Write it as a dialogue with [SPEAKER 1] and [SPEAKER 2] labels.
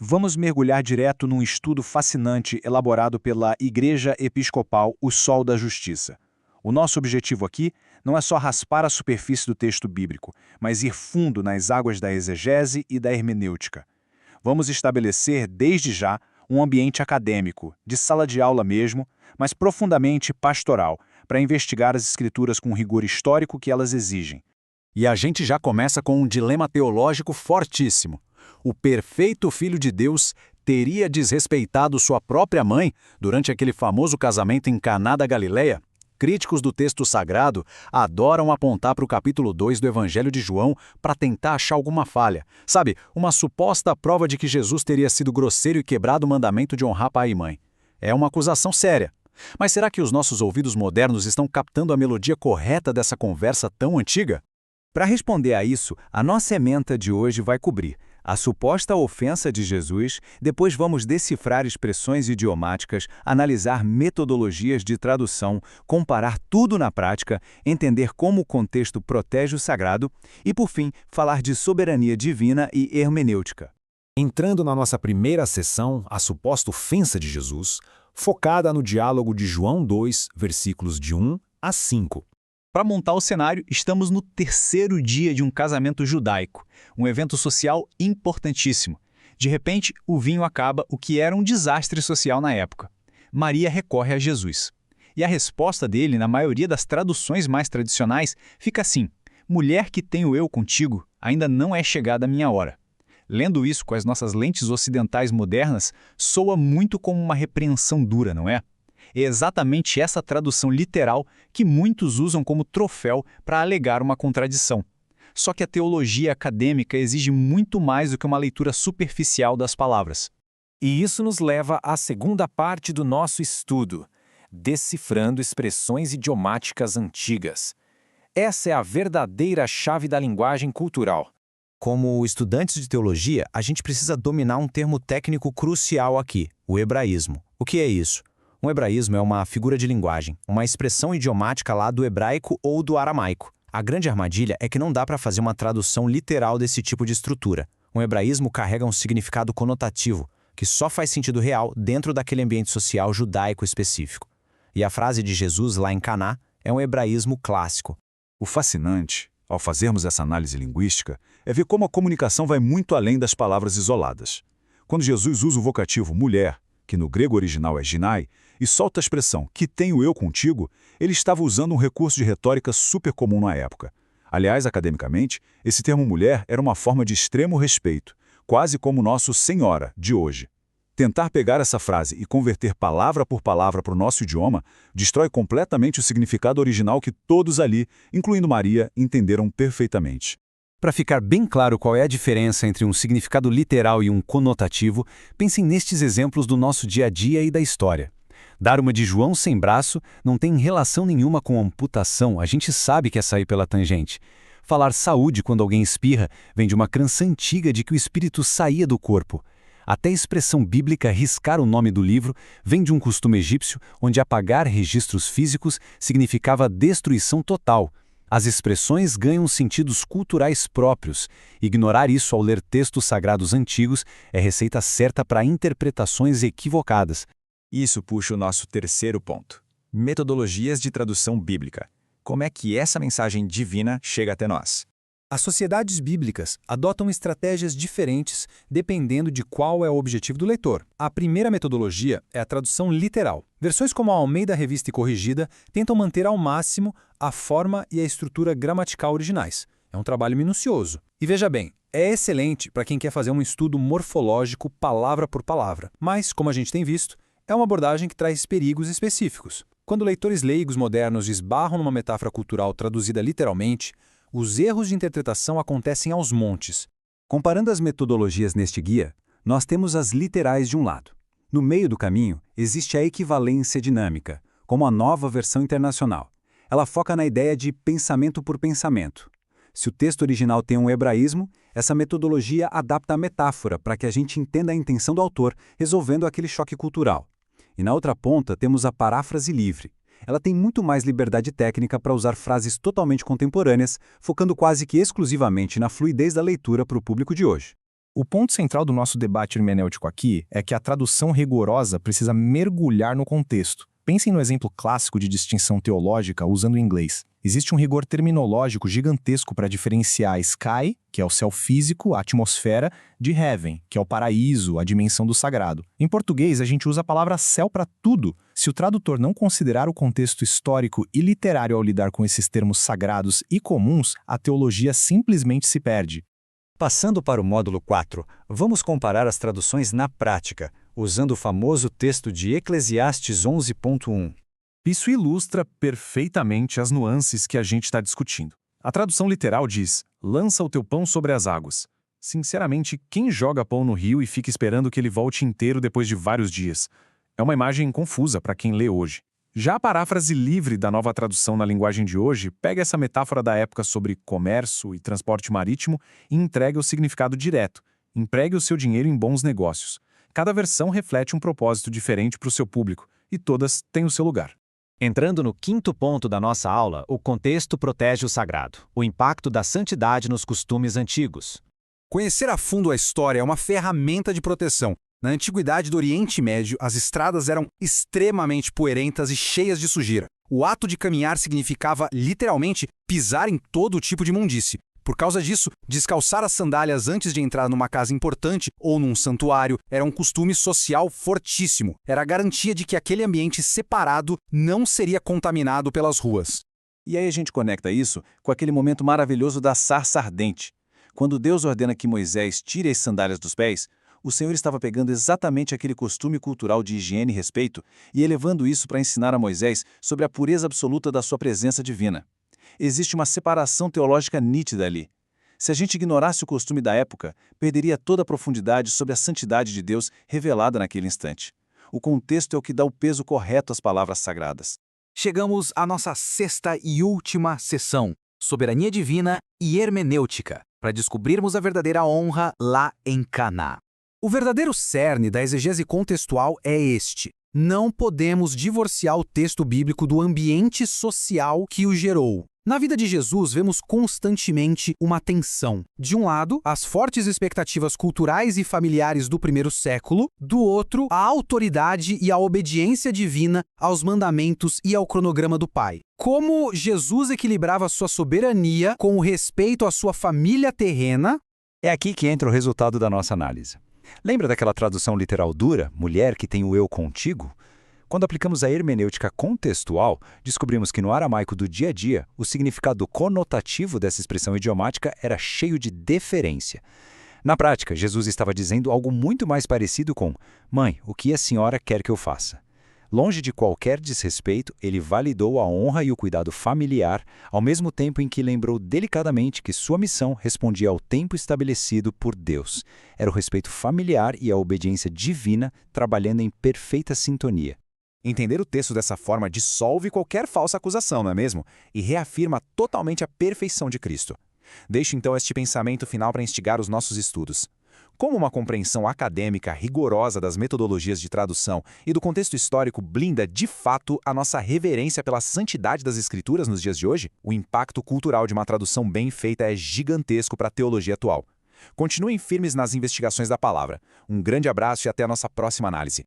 [SPEAKER 1] Vamos mergulhar direto num estudo fascinante elaborado pela Igreja Episcopal O Sol da Justiça. O nosso objetivo aqui não é só raspar a superfície do texto bíblico, mas ir fundo nas águas da exegese e da hermenêutica. Vamos estabelecer, desde já, um ambiente acadêmico, de sala de aula mesmo, mas profundamente pastoral, para investigar as escrituras com o rigor histórico que elas exigem.
[SPEAKER 2] E a gente já começa com um dilema teológico fortíssimo. O perfeito Filho de Deus teria desrespeitado sua própria mãe durante aquele famoso casamento em Caná da Galileia? Críticos do texto sagrado adoram apontar para o capítulo 2 do Evangelho de João para tentar achar alguma falha. Sabe, uma suposta prova de que Jesus teria sido grosseiro e quebrado o mandamento de honrar pai e mãe. É uma acusação séria. Mas será que os nossos ouvidos modernos estão captando a melodia correta dessa conversa tão antiga?
[SPEAKER 3] Para responder a isso, a nossa ementa de hoje vai cobrir a suposta ofensa de Jesus, depois vamos decifrar expressões idiomáticas, analisar metodologias de tradução, comparar tudo na prática, entender como o contexto protege o sagrado e, por fim, falar de soberania divina e hermenêutica.
[SPEAKER 2] Entrando na nossa primeira sessão, a suposta ofensa de Jesus, focada no diálogo de João 2, versículos de 1 a 5.
[SPEAKER 1] Para montar o cenário, estamos no terceiro dia de um casamento judaico, um evento social importantíssimo. De repente, o vinho acaba, o que era um desastre social na época. Maria recorre a Jesus. E a resposta dele, na maioria das traduções mais tradicionais, fica assim: mulher que tenho eu contigo, ainda não é chegada a minha hora. Lendo isso com as nossas lentes ocidentais modernas, soa muito como uma repreensão dura, não é? É exatamente essa tradução literal que muitos usam como troféu para alegar uma contradição. Só que a teologia acadêmica exige muito mais do que uma leitura superficial das palavras.
[SPEAKER 3] E isso nos leva à segunda parte do nosso estudo, decifrando expressões idiomáticas antigas. Essa é a verdadeira chave da linguagem cultural.
[SPEAKER 4] Como estudantes de teologia, a gente precisa dominar um termo técnico crucial aqui, o hebraísmo. O que é isso? Um hebraísmo é uma figura de linguagem, uma expressão idiomática lá do hebraico ou do aramaico. A grande armadilha é que não dá para fazer uma tradução literal desse tipo de estrutura. Um hebraísmo carrega um significado conotativo, que só faz sentido real dentro daquele ambiente social judaico específico. E a frase de Jesus lá em Caná é um hebraísmo clássico.
[SPEAKER 2] O fascinante, ao fazermos essa análise linguística, é ver como a comunicação vai muito além das palavras isoladas. Quando Jesus usa o vocativo mulher, que no grego original é ginai, e solta a expressão que tenho eu contigo, ele estava usando um recurso de retórica super comum na época. Aliás, academicamente, esse termo mulher era uma forma de extremo respeito, quase como o nosso senhora de hoje. Tentar pegar essa frase e converter palavra por palavra para o nosso idioma destrói completamente o significado original que todos ali, incluindo Maria, entenderam perfeitamente.
[SPEAKER 3] Para ficar bem claro qual é a diferença entre um significado literal e um conotativo, pensem nestes exemplos do nosso dia a dia e da história. Dar uma de João sem braço não tem relação nenhuma com amputação, a gente sabe que é sair pela tangente. Falar saúde quando alguém espirra vem de uma crença antiga de que o espírito saía do corpo. Até a expressão bíblica riscar o nome do livro vem de um costume egípcio onde apagar registros físicos significava destruição total. As expressões ganham sentidos culturais próprios. Ignorar isso ao ler textos sagrados antigos é receita certa para interpretações equivocadas.
[SPEAKER 5] Isso puxa o nosso terceiro ponto: metodologias de tradução bíblica. Como é que essa mensagem divina chega até nós?
[SPEAKER 3] As sociedades bíblicas adotam estratégias diferentes dependendo de qual é o objetivo do leitor. A primeira metodologia é a tradução literal. Versões como a Almeida Revista e Corrigida tentam manter ao máximo a forma e a estrutura gramatical originais. É um trabalho minucioso. E veja bem, é excelente para quem quer fazer um estudo morfológico palavra por palavra. Mas, como a gente tem visto, é uma abordagem que traz perigos específicos. Quando leitores leigos modernos esbarram numa metáfora cultural traduzida literalmente, os erros de interpretação acontecem aos montes.
[SPEAKER 6] Comparando as metodologias neste guia, nós temos as literais de um lado. No meio do caminho, existe a equivalência dinâmica, como a nova versão internacional. Ela foca na ideia de pensamento por pensamento. Se o texto original tem um hebraísmo, essa metodologia adapta a metáfora para que a gente entenda a intenção do autor, resolvendo aquele choque cultural. E na outra ponta temos a paráfrase livre. Ela tem muito mais liberdade técnica para usar frases totalmente contemporâneas, focando quase que exclusivamente na fluidez da leitura para o público de hoje.
[SPEAKER 4] O ponto central do nosso debate hermenêutico aqui é que a tradução rigorosa precisa mergulhar no contexto. Pensem no exemplo clássico de distinção teológica usando o inglês. Existe um rigor terminológico gigantesco para diferenciar sky, que é o céu físico, a atmosfera, de heaven, que é o paraíso, a dimensão do sagrado. Em português, a gente usa a palavra céu para tudo. Se o tradutor não considerar o contexto histórico e literário ao lidar com esses termos sagrados e comuns, a teologia simplesmente se perde.
[SPEAKER 6] Passando para o módulo 4, vamos comparar as traduções na prática, usando o famoso texto de Eclesiastes 11.1.
[SPEAKER 3] Isso ilustra perfeitamente as nuances que a gente está discutindo. A tradução literal diz: lança o teu pão sobre as águas. Sinceramente, quem joga pão no rio e fica esperando que ele volte inteiro depois de vários dias? É uma imagem confusa para quem lê hoje. Já a paráfrase livre da nova tradução na linguagem de hoje pega essa metáfora da época sobre comércio e transporte marítimo e entrega o significado direto: empregue o seu dinheiro em bons negócios. Cada versão reflete um propósito diferente para o seu público, e todas têm o seu lugar.
[SPEAKER 5] Entrando no quinto ponto da nossa aula, o contexto protege o sagrado, o impacto da santidade nos costumes antigos.
[SPEAKER 3] Conhecer a fundo a história é uma ferramenta de proteção. Na antiguidade do Oriente Médio, as estradas eram extremamente poeirentas e cheias de sujeira. O ato de caminhar significava, literalmente, pisar em todo tipo de imundície. Por causa disso, descalçar as sandálias antes de entrar numa casa importante ou num santuário era um costume social fortíssimo. Era a garantia de que aquele ambiente separado não seria contaminado pelas ruas.
[SPEAKER 2] E aí a gente conecta isso com aquele momento maravilhoso da sarça ardente. Quando Deus ordena que Moisés tire as sandálias dos pés, o Senhor estava pegando exatamente aquele costume cultural de higiene e respeito e elevando isso para ensinar a Moisés sobre a pureza absoluta da sua presença divina. Existe uma separação teológica nítida ali. Se a gente ignorasse o costume da época, perderia toda a profundidade sobre a santidade de Deus revelada naquele instante. O contexto é o que dá o peso correto às palavras sagradas.
[SPEAKER 3] Chegamos à nossa sexta e última sessão, soberania divina e hermenêutica, para descobrirmos a verdadeira honra lá em Caná. O verdadeiro cerne da exegese contextual é este: não podemos divorciar o texto bíblico do ambiente social que o gerou. Na vida de Jesus, vemos constantemente uma tensão. De um lado, as fortes expectativas culturais e familiares do primeiro século, do outro, a autoridade e a obediência divina aos mandamentos e ao cronograma do Pai. Como Jesus equilibrava sua soberania com o respeito à sua família terrena?
[SPEAKER 6] É aqui que entra o resultado da nossa análise. Lembra daquela tradução literal dura, mulher que tem o eu contigo? Quando aplicamos a hermenêutica contextual, descobrimos que no aramaico do dia a dia, o significado conotativo dessa expressão idiomática era cheio de deferência. Na prática, Jesus estava dizendo algo muito mais parecido com: mãe, o que a senhora quer que eu faça? Longe de qualquer desrespeito, ele validou a honra e o cuidado familiar, ao mesmo tempo em que lembrou delicadamente que sua missão respondia ao tempo estabelecido por Deus. Era o respeito familiar e a obediência divina trabalhando em perfeita sintonia.
[SPEAKER 5] Entender o texto dessa forma dissolve qualquer falsa acusação, não é mesmo? E reafirma totalmente a perfeição de Cristo. Deixo então este pensamento final para instigar os nossos estudos. Como uma compreensão acadêmica rigorosa das metodologias de tradução e do contexto histórico blinda de fato a nossa reverência pela santidade das Escrituras nos dias de hoje, o impacto cultural de uma tradução bem feita é gigantesco para a teologia atual. Continuem firmes nas investigações da palavra. Um grande abraço e até a nossa próxima análise.